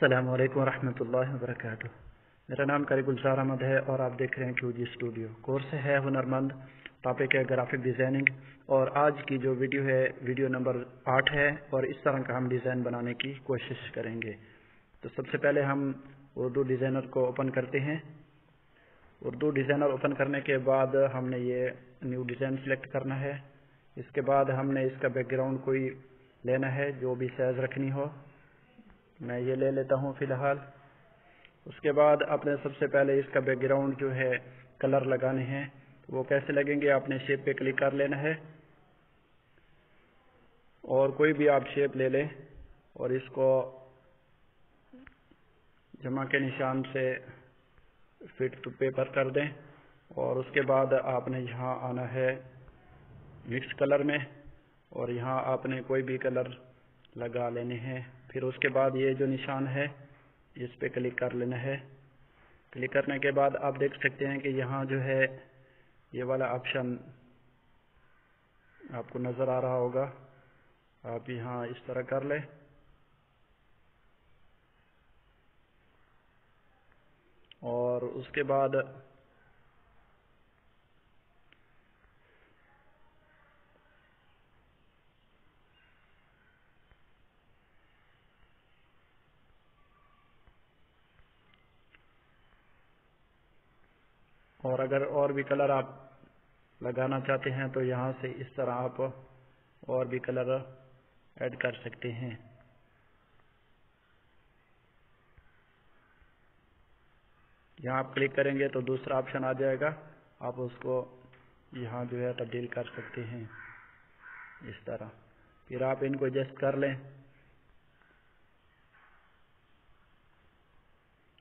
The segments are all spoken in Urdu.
السلام علیکم ورحمۃ اللہ وبرکاتہ۔ میرا نام قاری گلزار احمد ہے اور آپ دیکھ رہے ہیں QG اسٹوڈیو۔ کورس ہے ہنرمند، ٹاپک ہے گرافک ڈیزائننگ، اور آج کی جو ویڈیو ہے ویڈیو نمبر 8 ہے، اور اس طرح کا ہم ڈیزائن بنانے کی کوشش کریں گے۔ تو سب سے پہلے ہم اردو ڈیزائنر کو اوپن کرتے ہیں۔ اردو ڈیزائنر اوپن کرنے کے بعد ہم نے یہ نیو ڈیزائن سلیکٹ کرنا ہے۔ اس کے بعد ہم نے اس کا بیک گراؤنڈ کوئی لینا ہے جو بھی سائز رکھنی ہو، میں یہ لے لیتا ہوں فی الحال۔ اس کے بعد آپ نے سب سے پہلے اس کا بیک گراؤنڈ جو ہے کلر لگانے ہیں۔ وہ کیسے لگیں گے؟ آپ نے شیپ پہ کلک کر لینا ہے اور کوئی بھی آپ شیپ لے لیں اور اس کو جمع کے نشان سے فٹ ٹو پیپر کر دیں، اور اس کے بعد آپ نے یہاں آنا ہے مکس کلر میں، اور یہاں آپ نے کوئی بھی کلر لگا لینے ہیں۔ پھر اس کے بعد یہ جو نشان ہے اس پہ کلک کر لینا ہے۔ کلک کرنے کے بعد آپ دیکھ سکتے ہیں کہ یہاں جو ہے یہ والا آپشن آپ کو نظر آ رہا ہوگا۔ آپ یہاں اس طرح کر لیں، اور اس کے بعد اور اگر اور بھی کلر آپ لگانا چاہتے ہیں تو یہاں سے اس طرح آپ اور بھی کلر ایڈ کر سکتے ہیں۔ یہاں آپ کلک کریں گے تو دوسرا آپشن آ جائے گا، آپ اس کو یہاں جو ہے تبدیل کر سکتے ہیں اس طرح۔ پھر آپ ان کو ایڈجسٹ کر لیں۔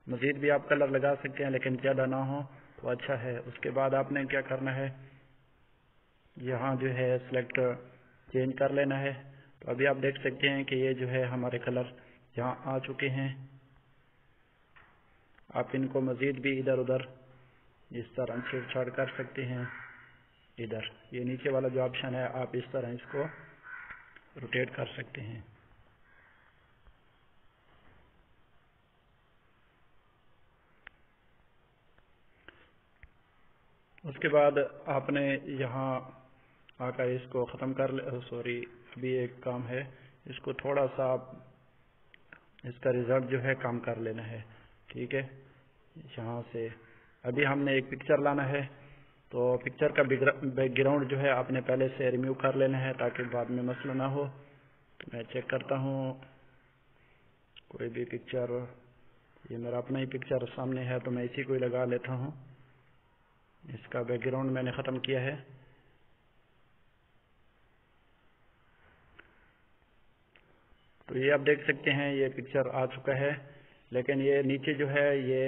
مزید بھی آپ کلر لگا سکتے ہیں لیکن زیادہ نہ ہو تو اچھا ہے۔ اس کے بعد آپ نے کیا کرنا ہے، یہاں جو ہے سلیکٹ چینج کر لینا ہے۔ تو ابھی آپ دیکھ سکتے ہیں کہ یہ جو ہے ہمارے کلر یہاں آ چکے ہیں۔ آپ ان کو مزید بھی ادھر ادھر اس طرح چھیڑ چھاڑ کر سکتے ہیں۔ ادھر یہ نیچے والا جو آپشن ہے آپ اس طرح اس کو روٹیٹ کر سکتے ہیں۔ اس کے بعد آپ نے یہاں آ کر اس کو ختم کر ابھی ایک کام ہے، اس کو تھوڑا سا آپ اس کا ریزلٹ جو ہے کام کر لینا ہے، ٹھیک ہے۔ یہاں سے ابھی ہم نے ایک پکچر لانا ہے، تو پکچر کا بیک گراؤنڈ جو ہے آپ نے پہلے سے ریموو کر لینا ہے تاکہ بعد میں مسئلہ نہ ہو۔ تو میں چیک کرتا ہوں کوئی بھی پکچر، یہ میرا اپنا ہی پکچر سامنے ہے تو میں اسی کو ہی لگا لیتا ہوں۔ اس کا بیک گراؤنڈ میں نے ختم کیا ہے۔ تو یہ آپ دیکھ سکتے ہیں یہ پکچر آ چکا ہے، لیکن یہ نیچے جو ہے یہ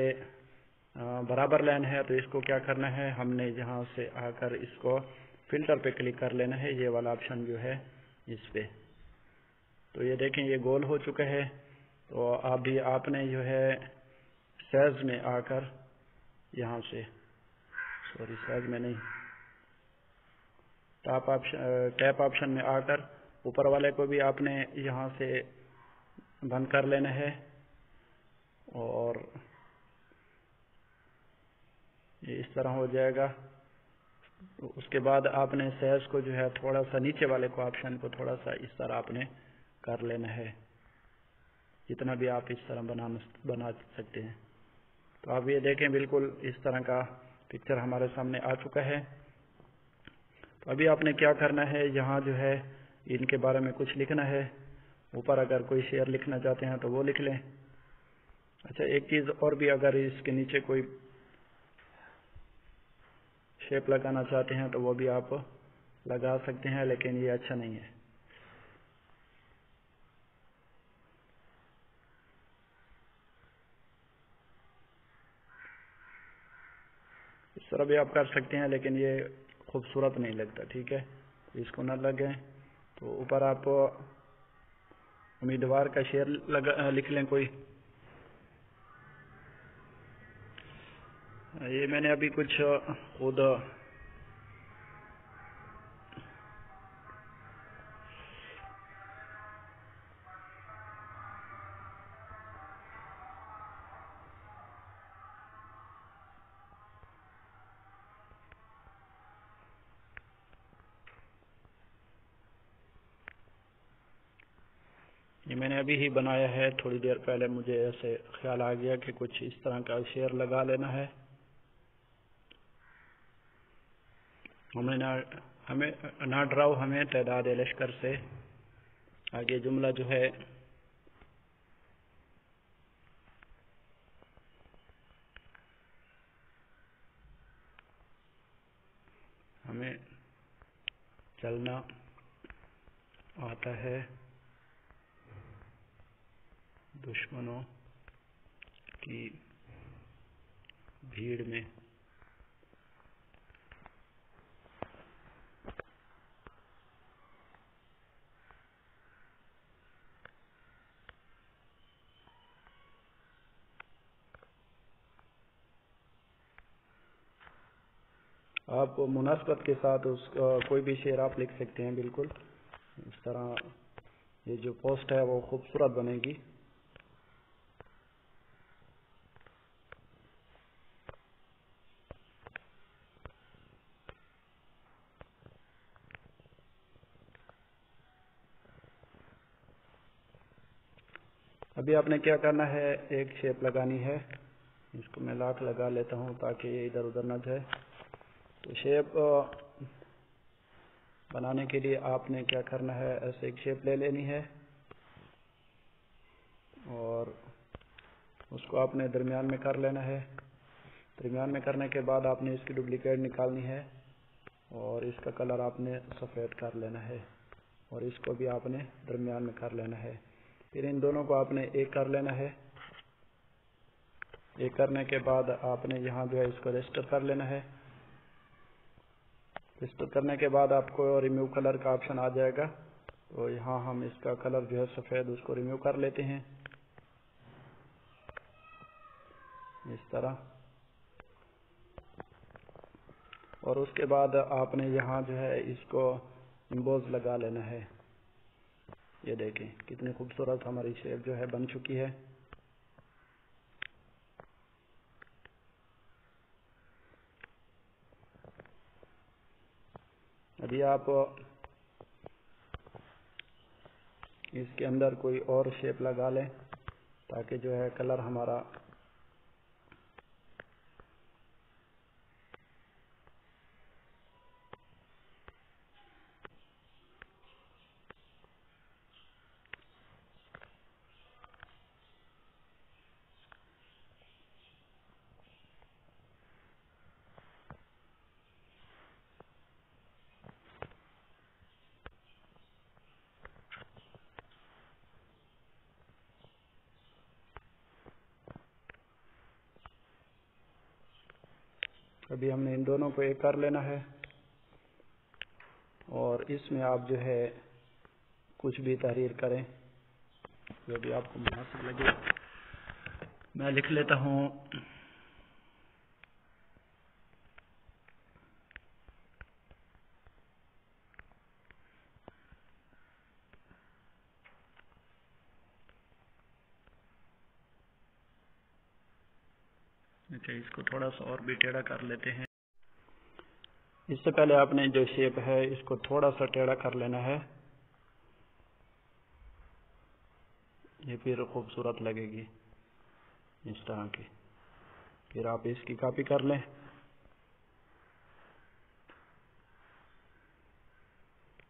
برابر لائن ہے، تو اس کو کیا کرنا ہے، ہم نے یہاں سے آ کر اس کو فلٹر پہ کلک کر لینا ہے، یہ والا آپشن جو ہے اس پہ۔ تو یہ دیکھیں یہ گول ہو چکا ہے۔ تو آپ نے جو ہے سائز میں آ کر یہاں سے سائز میں نہیں، ٹیپ آپشن میں آ کر اوپر والے کو بھی آپ نے یہاں سے بند کر لینا ہے، اور یہ اس طرح ہو جائے گا۔ اس کے بعد آپ نے سائز کو جو ہے تھوڑا سا نیچے والے کو آپشن کو تھوڑا سا اس طرح آپ نے کر لینا ہے، جتنا بھی آپ اس طرح بنا سکتے ہیں۔ تو آپ یہ دیکھیں بالکل اس طرح کا پکچر ہمارے سامنے آ چکا ہے۔ تو ابھی آپ نے کیا کرنا ہے، یہاں جو ہے ان کے بارے میں کچھ لکھنا ہے۔ اوپر اگر کوئی شعر لکھنا چاہتے ہیں تو وہ لکھ لیں۔ اچھا ایک چیز اور بھی، اگر اس کے نیچے کوئی شیپ لگانا چاہتے ہیں تو وہ بھی آپ لگا سکتے ہیں، لیکن یہ اچھا نہیں ہے۔ اس طرح بھی آپ کر سکتے ہیں لیکن یہ خوبصورت نہیں لگتا، ٹھیک ہے۔ اس کو نہ لگیں تو اوپر آپ امیدوار کا شعر لکھ لیں کوئی۔ یہ میں نے ابھی کچھ خود یہ میں نے ابھی ہی بنایا ہے، تھوڑی دیر پہلے مجھے ایسے خیال آ گیا کہ کچھ اس طرح کا شیئر لگا لینا ہے۔ ہمیں نہ ڈراؤ ہمیں تعداد لشکر سے، آگے جملہ جو ہے ہمیں چلنا آتا ہے دشمنوں کی بھیڑ میں۔ آپ مناسبت کے ساتھ اس کوئی بھی شعر آپ لکھ سکتے ہیں، بالکل اس طرح یہ جو پوسٹ ہے وہ خوبصورت بنے گی۔ ابھی آپ نے کیا کرنا ہے، ایک شیپ لگانی ہے، اس کو میں لاک لگا لیتا ہوں تاکہ یہ ادھر ادھر نہ جائے۔ تو شیپ بنانے کے لیے آپ نے کیا کرنا ہے، ایسے ایک شیپ لے لینی ہے اور اس کو آپ نے درمیان میں کر لینا ہے۔ درمیان میں کرنے کے بعد آپ نے اس کی ڈپلیکیٹ نکالنی ہے اور اس کا کلر آپ نے سفید کر لینا ہے اور اس کو بھی آپ نے درمیان میں کر لینا ہے۔ پھر ان دونوں کو آپ نے ایک کر لینا ہے۔ ایک کرنے کے بعد آپ نے یہاں جو ہے اس کو رجسٹر کر لینا ہے۔ رجسٹر کرنے کے بعد آپ کو ریموو کلر کا آپشن آ جائے گا، تو یہاں ہم اس کا کلر جو ہے سفید اس کو ریموو کر لیتے ہیں اس طرح۔ اور اس کے بعد آپ نے یہاں جو ہے اس کو امبوز لگا لینا ہے۔ یہ دیکھیں کتنی خوبصورت ہماری شیپ جو ہے بن چکی ہے۔ ابھی آپ اس کے اندر کوئی اور شیپ لگا لیں تاکہ جو ہے کلر ہمارا ابھی ہم نے ان دونوں کو ایک کر لینا ہے اور اس میں آپ جو ہے کچھ بھی تحریر کریں جو بھی آپ کو مناسب لگے۔ میں لکھ لیتا ہوں اچھا، اس کو تھوڑا سا اور بھی ٹیڑھا کر لیتے ہیں۔ اس سے پہلے آپ نے جو شیپ ہے اس کو تھوڑا سا ٹیڑھا کر لینا ہے، یہ پھر خوبصورت لگے گی اس طرح کی۔ پھر آپ اس کی کاپی کر لیں۔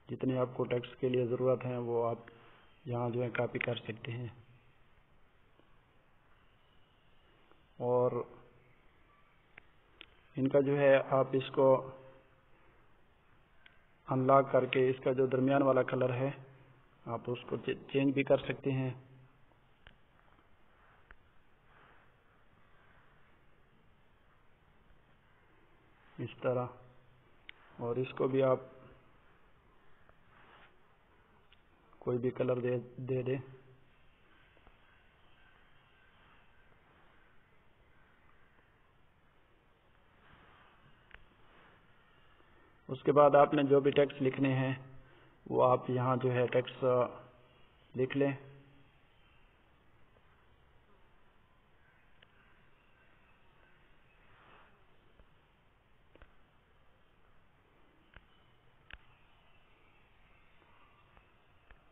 جتنی آپ کو ٹیکسٹ کے لیے ضرورت ہے وہ آپ یہاں جو ہے کاپی کر سکتے ہیں اور ان کا جو ہے آپ اس کو انلاک کر کے اس کا جو درمیان والا کلر ہے آپ اس کو چینج بھی کر سکتے ہیں۔ اس طرح، اور اس کو بھی آپ کوئی بھی کلر دے دیں۔ اس کے بعد آپ نے جو بھی ٹیکسٹ لکھنے ہیں وہ آپ یہاں جو ہے ٹیکسٹ لکھ لیں۔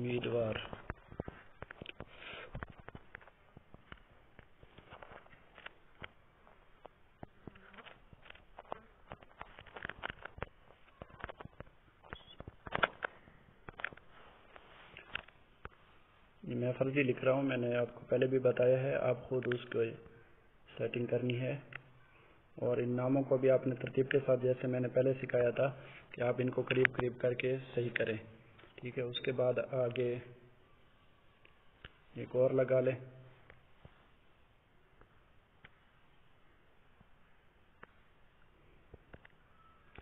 امیدوار میں فرضی لکھ رہا ہوں، میں نے آپ کو پہلے بھی بتایا ہے، آپ خود اس کو سیٹنگ کرنی ہے، اور ان ناموں کو بھی آپ نے ترتیب کے ساتھ جیسے میں نے پہلے سکھایا تھا کہ آپ ان کو قریب قریب کر کے صحیح کریں، ٹھیک ہے۔ اس کے بعد آگے ایک اور لگا لیں،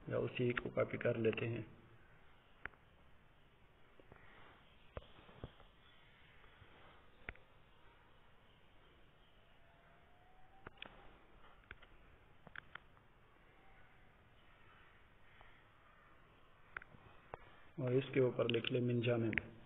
یا اسی کو کاپی کر لیتے ہیں۔ اور اس کے اوپر لکھ لیں من جانب۔